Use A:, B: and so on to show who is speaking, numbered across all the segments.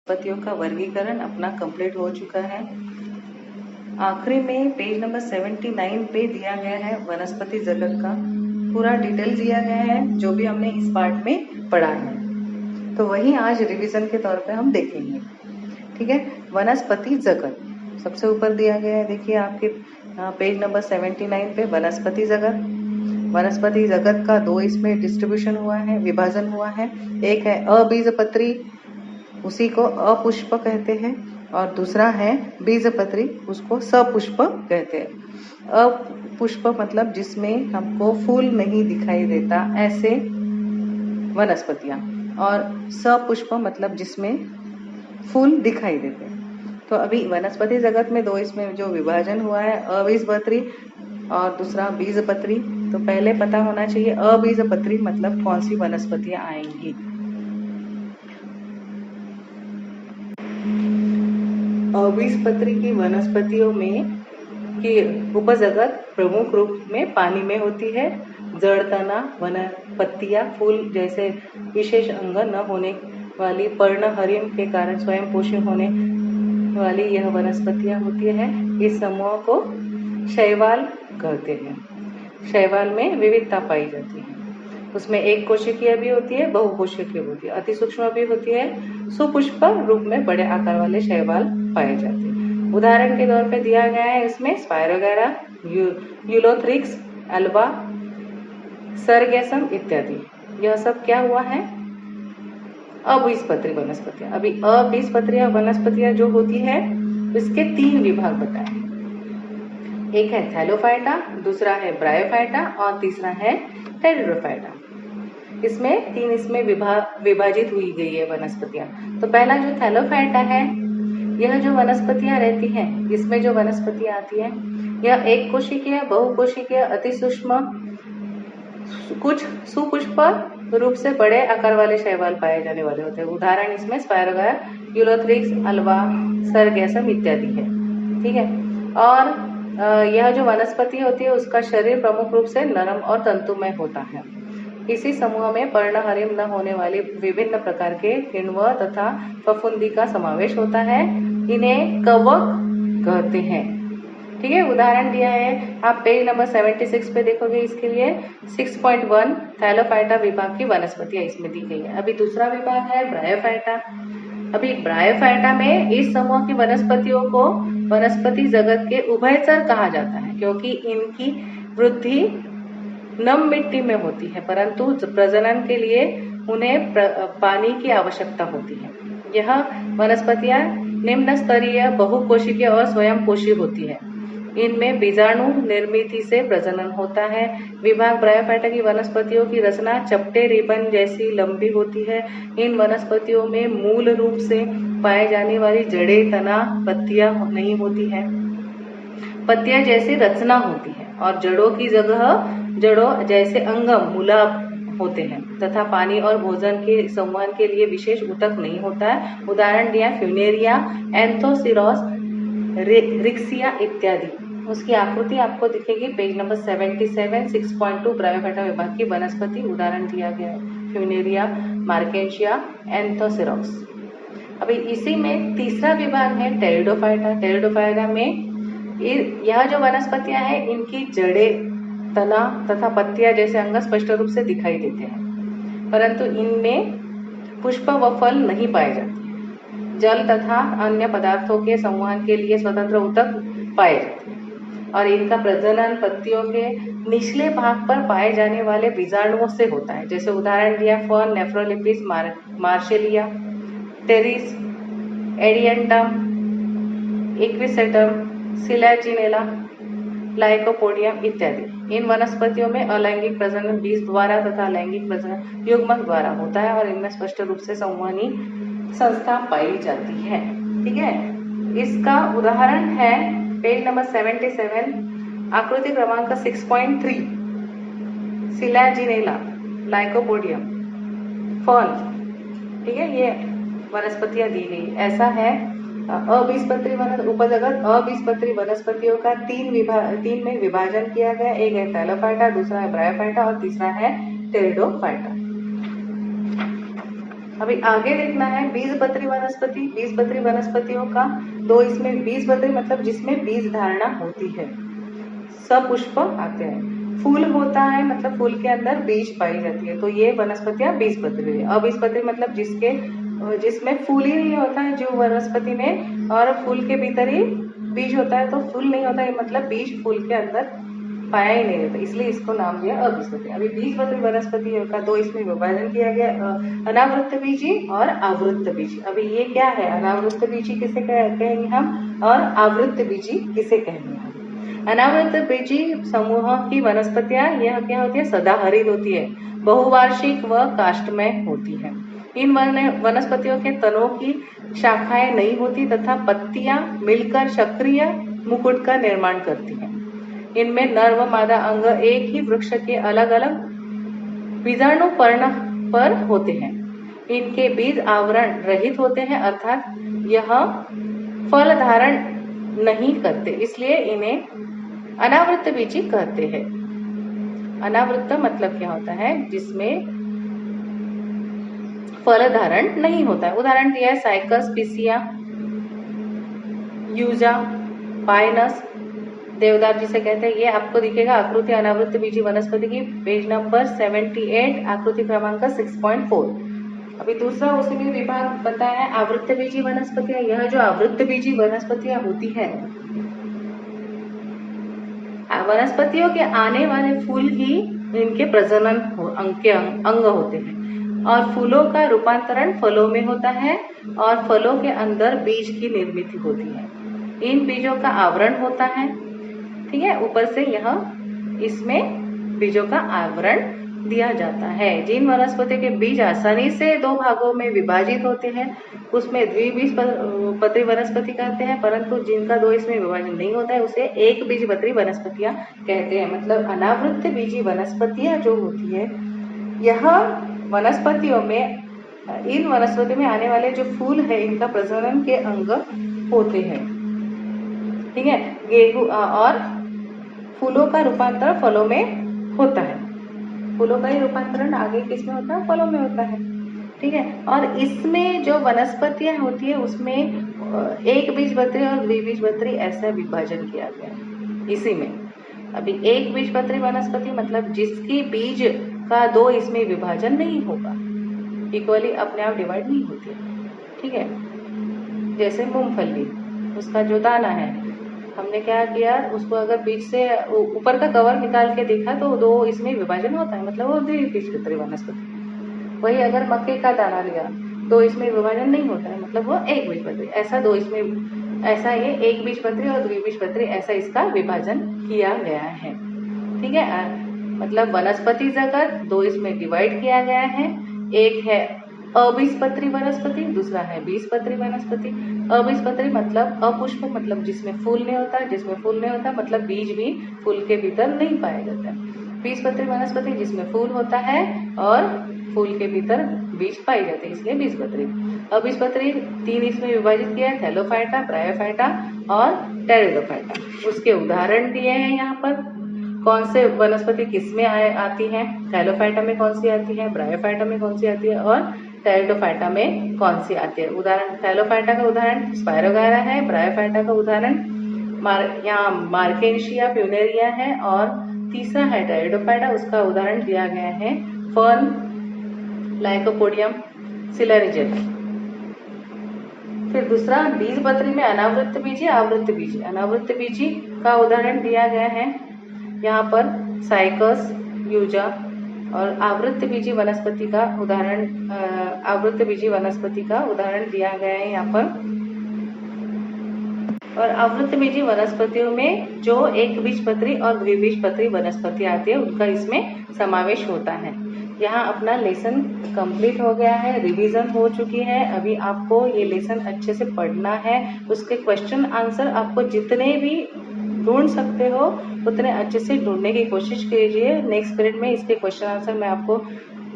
A: वनस्पतियों का वर्गीकरण अपना कंप्लीट हो चुका है। आखिरी में पेज नंबर 79 पे दिया गया है वनस्पति जगत का पूरा डिटेल दिया गया है जो भी हमने इस पार्ट में पढ़ा है, तो वही आज रिवीजन के तौर पे हम देखेंगे। ठीक है, वनस्पति जगत सबसे ऊपर दिया गया है, देखिए आपके पेज नंबर 79 पे वनस्पति जगत। वनस्पति जगत का दो इसमें डिस्ट्रीब्यूशन हुआ है, विभाजन हुआ है। एक है अबीजपत्री, उसी को अपुष्प कहते हैं, और दूसरा है बीजपत्री, उसको सपुष्प कहते हैं। अपुष्प मतलब जिसमें हमको फूल नहीं दिखाई देता ऐसे वनस्पतियां, और सपुष्प मतलब जिसमें फूल दिखाई देते हैं। तो अभी वनस्पति जगत में दो इसमें जो विभाजन हुआ है, अबीजपत्री और दूसरा बीजपत्री। तो पहले पता होना चाहिए अबीजपत्री मतलब कौन सी वनस्पतियां आएंगी। अबीजपत्री की वनस्पतियों में की उपजगत प्रमुख रूप में पानी में होती है। जड़ तना, वन पत्तियां, फूल जैसे विशेष अंग न होने वाली पर्णहरिम के कारण स्वयं पोषी होने वाली यह वनस्पतियां होती है। इस समूह को शैवाल कहते हैं। शैवाल में विविधता पाई जाती है, उसमें एक कोशिकीय भी होती है, बहुकोशिकीय होती है, अति सूक्ष्म भी होती है। सुपुष्प रूप में बड़े आकार वाले शैवाल पाए जाते हैं। उदाहरण के तौर पे दिया गया है इसमें स्पायरोगैरा, यूलोथ्रिक्स, अल्बा, सरगेसम इत्यादि। यह सब क्या हुआ है? अबीजपत्री वनस्पतियां। अभी अबीजपत्री वनस्पतियां जो होती है इसके तीन विभाग बताए। एक है थैलोफाइटा, दूसरा है ब्रायोफाइटा और तीसरा है टेरिडोफाइटा। इसमें विभाजित हुई गई है वनस्पतियां। तो पहला जो थैलोफाइटा है, यह जो वनस्पतियां रहती हैं, इसमें जो वनस्पतियां आती हैं, यह एक कोशिकीय, बहुकोशिकीय, अति सूक्ष्म, कुछ सुपुष्प रूप से बड़े आकार वाले शैवाल पाए जाने वाले होते हैं। उदाहरण इसमें स्पायरोगैरा, यूलोथ्रिक्स, अल्बा, सरगेसम इत्यादि है। ठीक है, और यह जो वनस्पति होती है उसका शरीर प्रमुख रूप से नरम और तंतुमय होता है। इसी समूह में पर्णहरिम न होने वाली विभिन्न प्रकार के किण्व तथा फफूंदी का समावेश होता है। इन्हें कवक कहते हैं। ठीक है, उदाहरण दिया है, आप पेज नंबर 76 पे देखोगे। इसके लिए 6.1 थैलोफाइटा विभाग की वनस्पतियां इसमें दी गई है। अभी दूसरा विभाग है ब्रायोफाइटा। अभी ब्रायोफाइटा में इस समूह की वनस्पतियों को वनस्पति जगत के उभयचर कहा जाता है, क्योंकि इनकी वृद्धि नम मिट्टी में होती है, परंतु प्रजनन के लिए उन्हें पानी की आवश्यकता होती है। यह वनस्पतियां निम्न स्तरीय, बहुकोशिकीय और स्वयं पोषी होती है। इनमें बीजाणु निर्मिति से प्रजनन होता है। विभाग ब्रायोफाइटा की वनस्पतियों की रचना चपटे रिबन जैसी लंबी होती है। इन वनस्पतियों में मूल रूप से पाए जाने वाली जड़ें, तना, पत्तियां नहीं होती है। पत्तियां जैसी रचना होती है और जड़ों की जगह जड़ों जैसे अंगम, मूला होते हैं, तथा पानी और भोजन के संवहन के लिए विशेष ऊतक नहीं होता है। उदाहरण दिया फ्यूनेरिया, एंथोसिरोस, रिक्सिया इत्यादि। उसकी आकृति आपको दिखेगी पेज नंबर 77, 6.2 ब्रायोफाइटा विभाग की वनस्पति। उदाहरण दिया गया है फ्यूनेरिया, मार्केशिया, एंथोसिरोस। अभी इसी में तीसरा विभाग है टेरिडोफाइटा। टेरिडोफाइटा में यह जो वनस्पतियां हैं, इनकी जड़ें, तना तथा पत्तियां जैसे अंग स्पष्ट रूप से दिखाई देते हैं, परंतु इनमें पुष्प व फल नहीं पाए जाते। जल तथा अन्य पदार्थों के संवहन के लिए स्वतंत्र ऊतक पाए जाते हैं, और इनका प्रजनन पत्तियों के निचले भाग पर पाए जाने वाले बीजाणुओं से होता है। जैसे उदाहरण दिया fern, Nephrolepis, Marsilea, Pteris, Adiantum, Equisetum, Selaginella, Lycopodium इत्यादि। इन वनस्पतियों में अलैंगिक प्रजनन बीज द्वारा तथा लैंगिक प्रजनन युग्मक द्वारा होता है, और इनमें स्पष्ट रूप से संवहनी संस्था पाई जाती है। ठीक है, इसका उदाहरण है पेज नंबर 77, आकृति क्रमांक 6.3, सिलाजिनेला, लाइकोपोडियम, फर्न। ठीक है, ये वनस्पतियां दी गई। ऐसा है अबीजपत्री उपजगत। अबीजपत्री वनस्पतियों का तीन में विभाजन किया गया। एक है थैलोफाइटा, दूसरा है ब्रायोफाइटा और तीसरा है टेरिडोफाइटा। अभी आगे देखना है बीजपत्री वनस्पति। बीजपत्री वनस्पतियों का दो इसमें बीजपत्री मतलब जिसमें बीज धारणा होती है, सपुष्प आते हैं। फूल होता है मतलब फूल के अंदर बीज पाई जाती है, तो ये वनस्पतियां बीजपत्री है। अबीजपत्री मतलब जिसमें फूल ही नहीं होता है जो वनस्पति में, और फूल के भीतर ही बीज होता है, तो फूल नहीं होता है मतलब बीज फूल के अंदर पाया ही नहीं रहता, इसलिए इसको नाम दिया अबीजपत्री। अभी बीजपत्री वनस्पति का दो इसमें विभाजन किया गया, अनावृत्त बीजी और आवृत्त बीजी। अभी ये क्या है, अनावृत्त बीजी किसे कहेंगे हम और आवृत्त बीजी किसे कहेंगे हम। अनावृत्त बीजी समूह की वनस्पतियां यह क्या होती है, सदाहरित होती है, बहुवार्षिक व काष्ठमय होती है। इन वनस्पतियों के तनों की शाखाएं नहीं होती तथा पत्तियां मिलकर सक्रिय मुकुट का निर्माण करती हैं। इनमें नर व मादा अंग एक ही वृक्ष के अलग अलग बीजाणु पर्ण पर होते हैं। इनके बीज आवरण रहित होते हैं, अर्थात यह फल धारण नहीं करते, इसलिए इन्हें अनावृत्त बीजी कहते हैं। अनावृत्त मतलब क्या होता है, जिसमें फल धारण नहीं होता है। उदाहरण दिया है साइकस, पिसिया, यूजा, पाइनस, देवदार जिसे कहते हैं। ये आपको दिखेगा आकृति अनावृत्त बीजी वनस्पति की, पेज नंबर 78, आकृति क्रमांक 6.4। अभी दूसरा उसी में विभाग बताया है आवृत्त बीजी वनस्पतियां। यह जो आवृत्त बीजी वनस्पतियां होती है, वनस्पतियों के आने वाले फूल ही इनके प्रजनन अंग होते हैं, और फूलों का रूपांतरण फलों में होता है, और फलों के अंदर बीज की निर्मित होती है। इन बीजों का आवरण होता है, ठीक है, ऊपर से यह इसमें बीजों का आवरण दिया जाता है। जिन वनस्पति के बीज आसानी से दो भागों में विभाजित होते हैं उसमें द्विबीजपत्री वनस्पति कहते हैं, परंतु जिनका दो इसमें विभाजन नहीं होता है उसे एक बीजपत्री वनस्पतियां कहते हैं। मतलब अनावृत्त बीजी वनस्पतियां जो होती है, यह वनस्पतियों में, इन वनस्पति में आने वाले जो फूल है इनका प्रजनन के अंग होते हैं, ठीक है। गेहूं और फूलों का रूपांतरण फलों में होता है। फूलों का ही रूपांतरण आगे किसमें होता है, फलों में होता है, ठीक है। और इसमें जो वनस्पतियां होती है उसमें एक बीजपत्री और द्विबीजपत्री ऐसा विभाजन किया गया है इसी में। अभी एक बीजपत्री वनस्पति मतलब जिसकी बीज का दो इसमें विभाजन नहीं होगा, इक्वली अपने आप डिवाइड नहीं होती, ठीक है। जैसे मूंगफली, उसका जो दाना है, हमने क्या किया, उसको अगर बीज से ऊपर का कवर निकाल के देखा तो दो इसमें विभाजन होता है, मतलब वो द्विबीजपत्री वनस्पति। वही अगर मक्के का दाना लिया तो इसमें विभाजन नहीं होता है, मतलब वो एक बीजपत्री। ऐसा दो इसमें, ऐसा ये एक बीजपत्री और द्विबीजपत्री ऐसा इसका विभाजन किया गया है, ठीक है। मतलब वनस्पति जगत दो इसमें डिवाइड किया गया है। एक है अबीजपत्री वनस्पति, दूसरा है बीजपत्री वनस्पति। अबीजपत्री मतलब अपुष्प, मतलब जिसमें फूल नहीं होता, जिसमें फूल नहीं होता मतलब बीज भी फूल के भीतर नहीं पाया जाता है। बीजपत्री वनस्पति जिसमें फूल होता है और फूल के भीतर बीज पाई जाते हैं, इसलिए बीजपत्री। अबीजपत्री तीन इसमें विभाजित किया है, थैलोफाइटा, ब्रायोफाइटा और टेरिडोफाइटा। उसके उदाहरण दिए हैं यहाँ पर। कौन से वनस्पति किसमें आती है, थैलोफाइटा में कौन सी आती है, ब्रायोफाइटा में कौन सी आती है और टेरिडोफाइटा में कौन सी आती है। उदाहरण, थैलोफाइटा का उदाहरण स्पायरोगायरा है, ब्रायोफाइटा का उदाहरण यहाँ मार्केंशिया प्यूनेरिया है, और तीसरा है टेरिडोफाइटा, उसका उदाहरण दिया गया है फर्न लाइकोपोडियम सिलरिजेट। फिर दूसरा बीजपत्री में अनावृत्त बीजी, आवृत्त बीजी। अनावृत्त बीजी का उदाहरण दिया गया है यहाँ पर साइकस, यूजा, और आवृत्त बीजी वनस्पति का उदाहरण, आवृत्त बीजी वनस्पति का उदाहरण दिया गया है यहाँ पर। और आवृत्त बीजी वनस्पतियों में जो एक बीजपत्री और द्विबीजपत्री वनस्पति आती है उनका इसमें समावेश होता है। यहाँ अपना लेसन कंप्लीट हो गया है, रिवीजन हो चुकी है। अभी आपको ये लेसन अच्छे से पढ़ना है, उसके क्वेश्चन आंसर आपको जितने भी ढूंढ सकते हो उतने अच्छे से ढूंढने की कोशिश कीजिए। नेक्स्ट पीरियड में इसके क्वेश्चन आंसर मैं आपको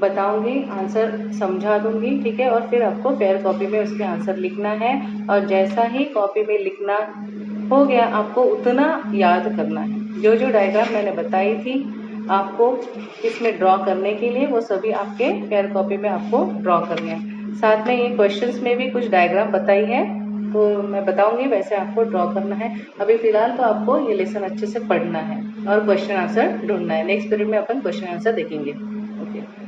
A: बताऊंगी, आंसर समझा दूंगी, ठीक है। और फिर आपको फेयर कॉपी में उसके आंसर लिखना है, और जैसा ही कॉपी में लिखना हो गया आपको उतना याद करना है। जो जो डायग्राम मैंने बताई थी आपको इसमें ड्रॉ करने के लिए, वो सभी आपके फेयर कॉपी में आपको ड्रॉ करने हैं। साथ में ये क्वेश्चंस में भी कुछ डायग्राम बताई है, तो मैं बताऊंगी वैसे आपको ड्रॉ करना है। अभी फिलहाल तो आपको ये लेसन अच्छे से पढ़ना है और क्वेश्चन आंसर ढूंढना है। नेक्स्ट पीरियड में अपन क्वेश्चन आंसर देखेंगे। ओके।